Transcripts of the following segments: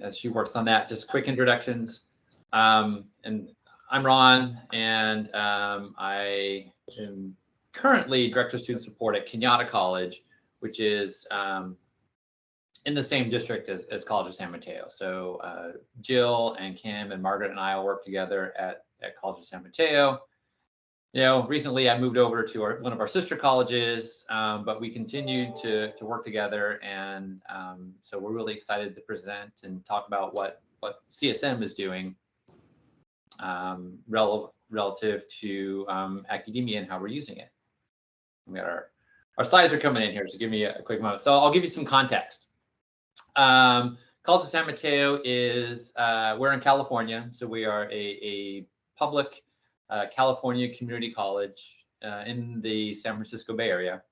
as she works on that. Just quick introductions. And I'm Ron, and I am currently Director of Student Support at Kenyatta College, which is in the same district as College of San Mateo. So Jill and Kim and Margaret and I all work together at College of San Mateo. You know, recently I moved over to one of our sister colleges, but we continued to work together, and so we're really excited to present and talk about what CSM is doing relative to Accudemia and how we're using it. We got our slides are coming in here, so give me a quick moment. So I'll give you some context. College of San Mateo is, we're in California, so we are a public California community college in the San Francisco Bay Area.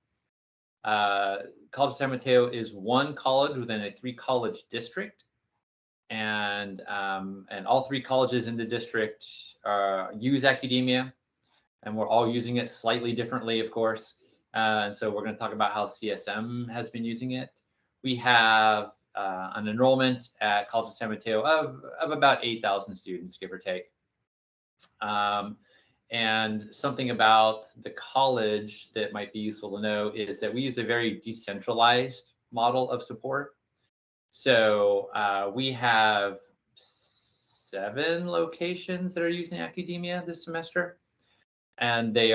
College of San Mateo is one college within a 3-college district, and all 3 colleges in the district use Accudemia, and we're all using it slightly differently, of course. And so we're going to talk about how CSM has been using it. We have an enrollment at College of San Mateo of about 8,000 students, give or take. And something about the college that might be useful to know is that we use a very decentralized model of support. So we have 7 locations that are using Accudemia this semester, and they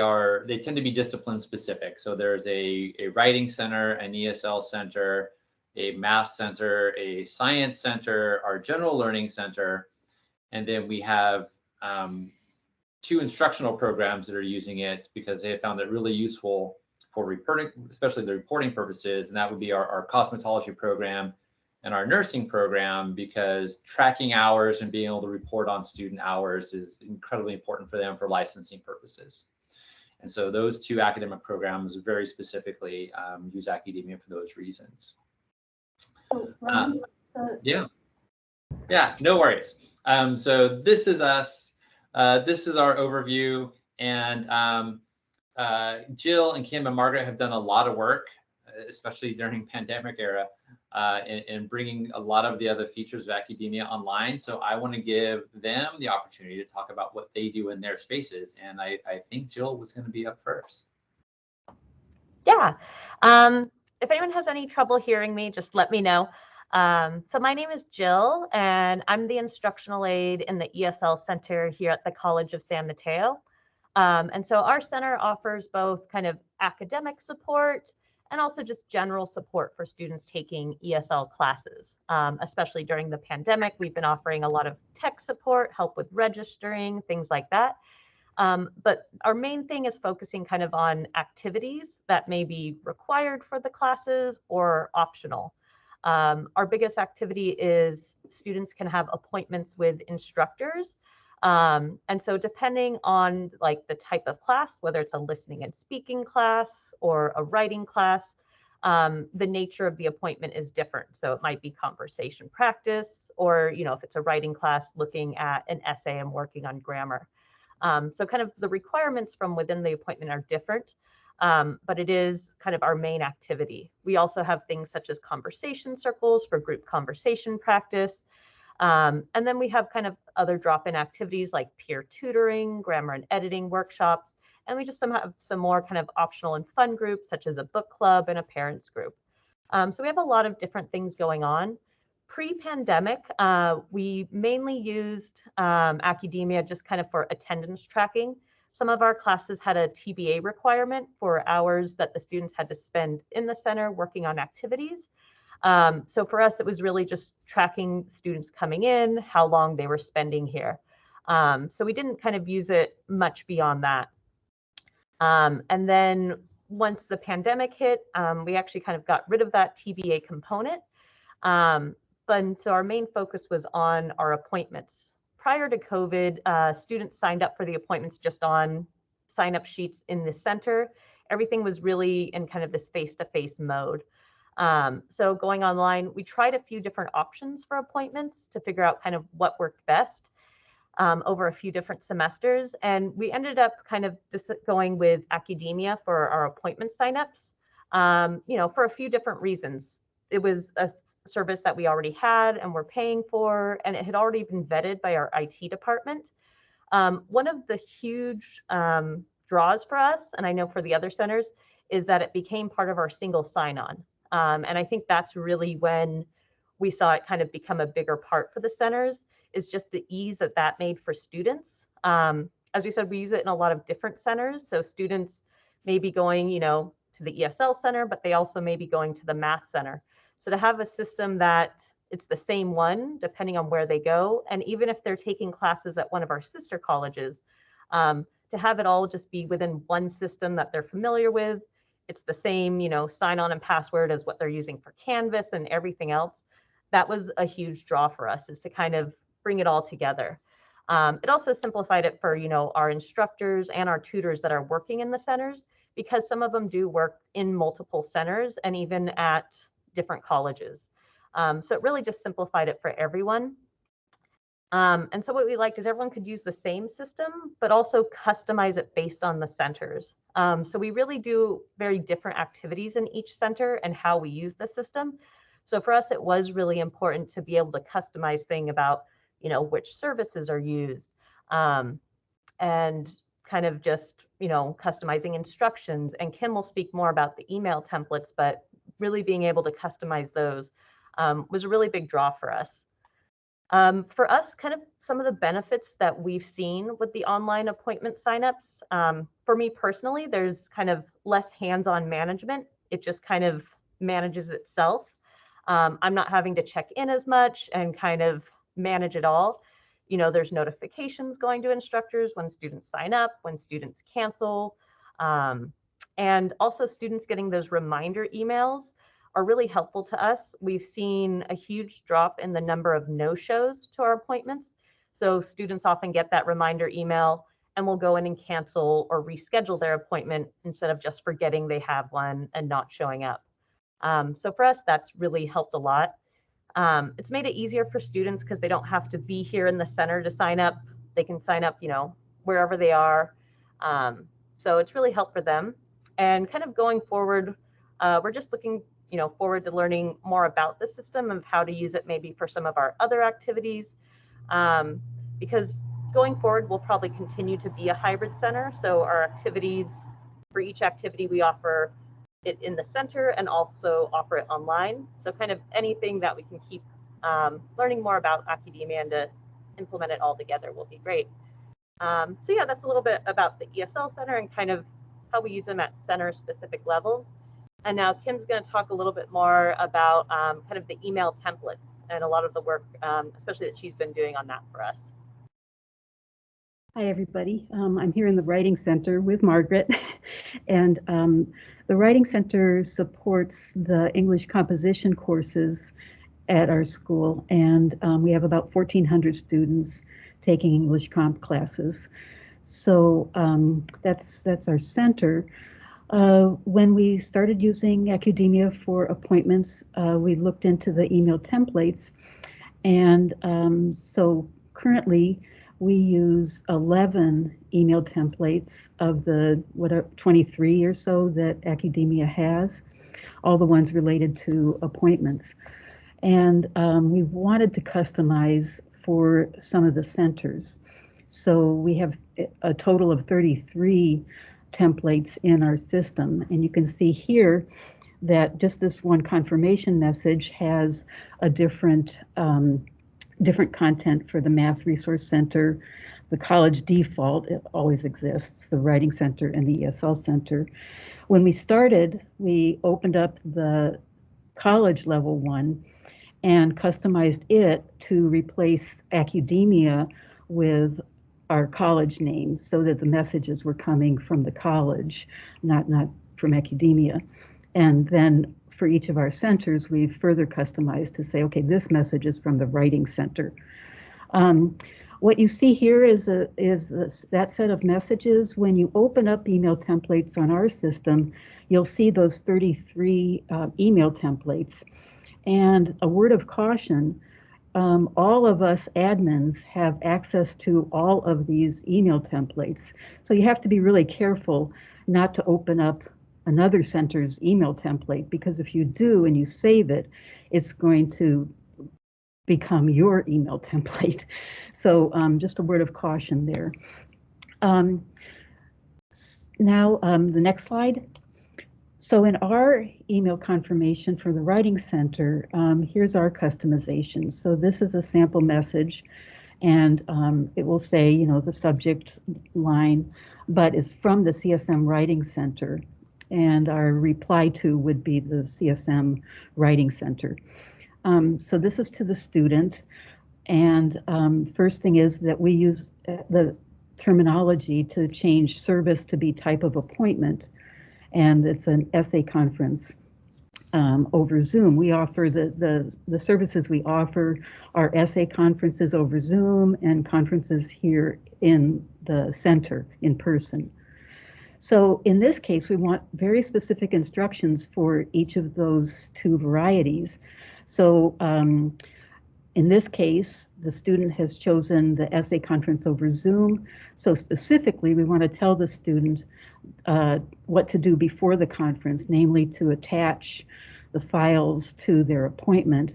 tend to be discipline specific. So there's a writing center, an ESL center, a math center, a science center, our general learning center, and then we have 2 instructional programs that are using it because they have found it really useful for reporting, especially the reporting purposes, and that would be our cosmetology program and our nursing program, because tracking hours and being able to report on student hours is incredibly important for them for licensing purposes. And so those 2 academic programs very specifically use Accudemia for those reasons. Yeah, no worries. So this is us. This is our overview, and Jill and Kim and Margaret have done a lot of work, especially during pandemic era, in bringing a lot of the other features of Accudemia online. So I want to give them the opportunity to talk about what they do in their spaces, and I think Jill was going to be up first. Yeah. If anyone has any trouble hearing me, just let me know. So my name is Jill, and I'm the instructional aide in the ESL Center here at the College of San Mateo. And so our center offers both kind of academic support and also just general support for students taking ESL classes. Especially during the pandemic, we've been offering a lot of tech support, help with registering, things like that. But our main thing is focusing kind of on activities that may be required for the classes or optional. Our biggest activity is students can have appointments with instructors. And so depending on like the type of class, whether it's a listening and speaking class or a writing class, the nature of the appointment is different. So it might be conversation practice, or, you know, if it's a writing class, looking at an essay and working on grammar. So kind of the requirements from within the appointment are different, but it is kind of our main activity. We also have things such as conversation circles for group conversation practice. And then we have kind of other drop-in activities like peer tutoring, grammar and editing workshops. And we just have some more kind of optional and fun groups, such as a book club and a parents group. So we have a lot of different things going on. Pre-pandemic, we mainly used Accudemia just kind of for attendance tracking. Some of our classes had a TBA requirement for hours that the students had to spend in the center working on activities. So for us, it was really just tracking students coming in, how long they were spending here. So we didn't kind of use it much beyond that. And then once the pandemic hit, we actually kind of got rid of that TBA component. But so our main focus was on our appointments. Prior to COVID, students signed up for the appointments just on sign-up sheets in the center. Everything was really in kind of this face-to-face mode. So going online, we tried a few different options for appointments to figure out kind of what worked best over a few different semesters. And we ended up kind of just going with Accudemia for our appointment signups, you know, for a few different reasons. It was service that we already had and were paying for, and it had already been vetted by our IT department. One of the huge draws for us, and I know for the other centers, is that it became part of our single sign-on. And I think that's really when we saw it kind of become a bigger part for the centers, is just the ease that that made for students. As we said, we use it in a lot of different centers. So students may be going, to the ESL center, but they also may be going to the math center. So to have a system that it's the same one, depending on where they go, and even if they're taking classes at one of our sister colleges, to have it all just be within one system that they're familiar with, it's the same, sign on and password as what they're using for Canvas and everything else. That was a huge draw for us, is to kind of bring it all together. It also simplified it for, our instructors and our tutors that are working in the centers, because some of them do work in multiple centers and even at different colleges. So it really just simplified it for everyone. And so what we liked is everyone could use the same system, but also customize it based on the centers. So we really do very different activities in each center and how we use the system. So for us, it was really important to be able to customize things about, which services are used, and kind of just, customizing instructions. And Kim will speak more about the email templates, but really being able to customize those was a really big draw for us. For us, kind of some of the benefits that we've seen with the online appointment signups. For me personally, there's kind of less hands-on management. It just kind of manages itself. I'm not having to check in as much and kind of manage it all. There's notifications going to instructors when students sign up, when students cancel, and also students getting those reminder emails are really helpful to us. We've seen a huge drop in the number of no-shows to our appointments. So students often get that reminder email and will go in and cancel or reschedule their appointment instead of just forgetting they have one and not showing up. So for us, that's really helped a lot. It's made it easier for students because they don't have to be here in the center to sign up. They can sign up, wherever they are. So it's really helped for them. And kind of going forward, we're just looking, forward to learning more about the system and how to use it maybe for some of our other activities. Because going forward, we'll probably continue to be a hybrid center. So our activities, for each activity, we offer it in the center and also offer it online. So kind of anything that we can keep learning more about Accudemia and to implement it all together will be great. So yeah, that's a little bit about the ESL center and kind of how we use them at center specific levels. And now Kim's going to talk a little bit more about kind of the email templates and a lot of the work, especially that she's been doing on that for us. Hi, everybody. I'm here in the Writing Center with Margaret. And the Writing Center supports the English composition courses at our school. And we have about 1,400 students taking English comp classes. So that's our center. When we started using Accudemia for appointments, we looked into the email templates. And so currently, we use 11 email templates of the 23 or so that Accudemia has, all the ones related to appointments. And we wanted to customize for some of the centers. So we have a total of 33 templates in our system. And you can see here that just this one confirmation message has a different content for the Math Resource Center, the College Default, it always exists, the Writing Center, and the ESL Center. When we started, we opened up the college level one and customized it to replace Accudemia with our college name so that the messages were coming from the college, not from Accudemia. And then for each of our centers, we've further customized to say, okay, this message is from the Writing Center. What you see here is that set of messages. When you open up email templates on our system, you'll see those 33 email templates. And a word of caution, all of us admins have access to all of these email templates. So you have to be really careful not to open up another center's email template, because if you do and you save it, it's going to become your email template. So just a word of caution there. Now, the next slide. So in our email confirmation for the Writing Center, here's our customization. So this is a sample message, and it will say, you know, the subject line, but it's from the CSM Writing Center, and our reply to would be the CSM Writing Center. So this is to the student, and first thing is that we use the terminology to change service to be type of appointment, and it's an essay conference over Zoom. We offer the services we offer are essay conferences over Zoom and conferences here in the center in person. So in this case, we want very specific instructions for each of those two varieties. So in this case, the student has chosen the essay conference over Zoom. So specifically, we want to tell the student what to do before the conference, namely to attach the files to their appointment.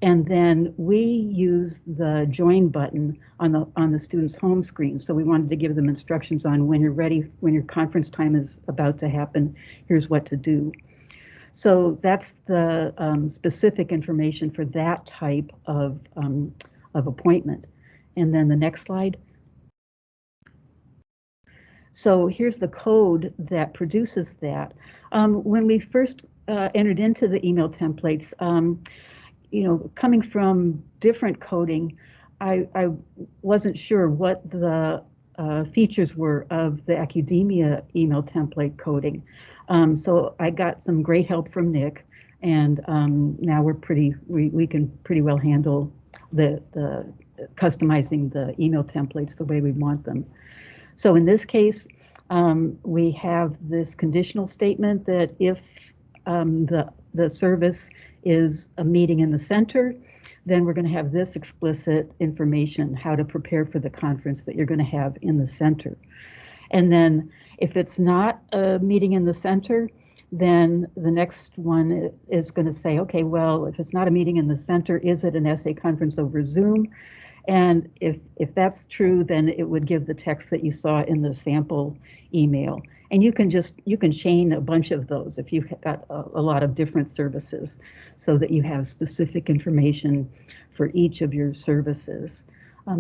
And then we use the join button on the student's home screen. So we wanted to give them instructions on when you're ready, when your conference time is about to happen, here's what to do. So that's the specific information for that type of appointment. And then the next slide. So here's the code that produces that. When we first entered into the email templates, you know, coming from different coding, I wasn't sure what the features were of the Accudemia email template coding. So I got some great help from Nick, and now we can pretty well handle the customizing the email templates the way we want them. So in this case, we have this conditional statement that if the service is a meeting in the center, then we're going to have this explicit information, how to prepare for the conference that you're going to have in the center. And then if it's not a meeting in the center, then the next one is going to say, okay, well, if it's not a meeting in the center, is it an essay conference over Zoom? And if that's true, then it would give the text that you saw in the sample email. And you can chain a bunch of those if you've got a lot of different services, so that you have specific information for each of your services.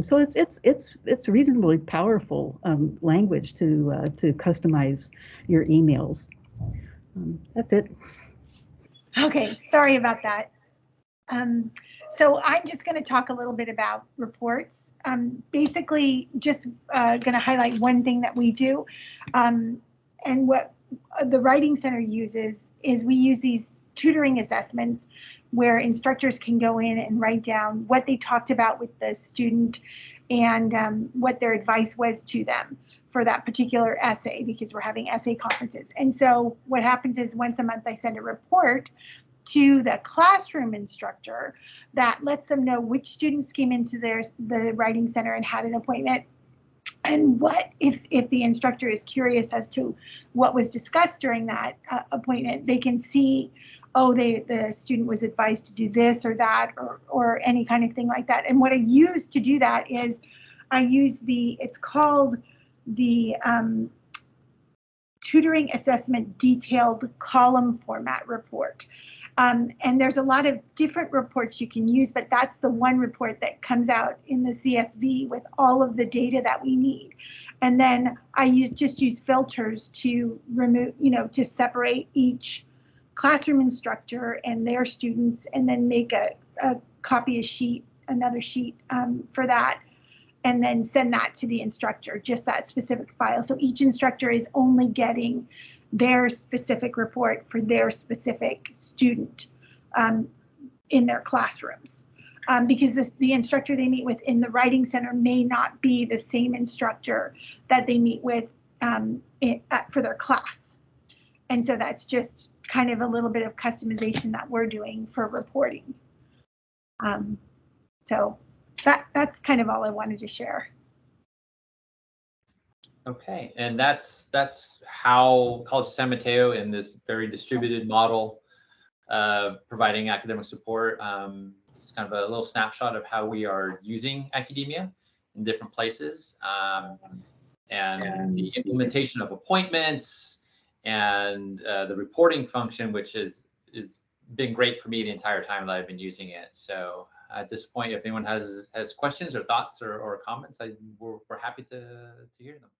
So it's reasonably powerful language to customize your emails. That's it. Okay, sorry about that. So I'm just going to talk a little bit about reports. Basically, just going to highlight one thing that we do. And what the Writing Center uses is we use these tutoring assessments where instructors can go in and write down what they talked about with the student and what their advice was to them for that particular essay, because we're having essay conferences. And so what happens is once a month I send a report to the classroom instructor that lets them know which students came into the Writing Center and had an appointment, and what if the instructor is curious as to what was discussed during that appointment, they can see, oh, the student was advised to do this or that or any kind of thing like that. And what I use to do that is I use it's called the Tutoring Assessment Detailed Column Format Report. And there's a lot of different reports you can use, but that's the one report that comes out in the CSV with all of the data that we need. And then I just use filters to remove, to separate each classroom instructor and their students, and then make a copy a sheet, another sheet for that, and then send that to the instructor, just that specific file. So each instructor is only getting their specific report for their specific student in their classrooms. Because the instructor they meet with in the Writing Center may not be the same instructor that they meet with for their class. And so that's just kind of a little bit of customization that we're doing for reporting. So that's kind of all I wanted to share. Okay, and that's how College of San Mateo, in this very distributed model, providing academic support. It's kind of a little snapshot of how we are using Accudemia in different places, and the implementation of appointments and the reporting function, which is been great for me the entire time that I've been using it. So at this point, if anyone has questions or thoughts or comments, we're happy to hear them.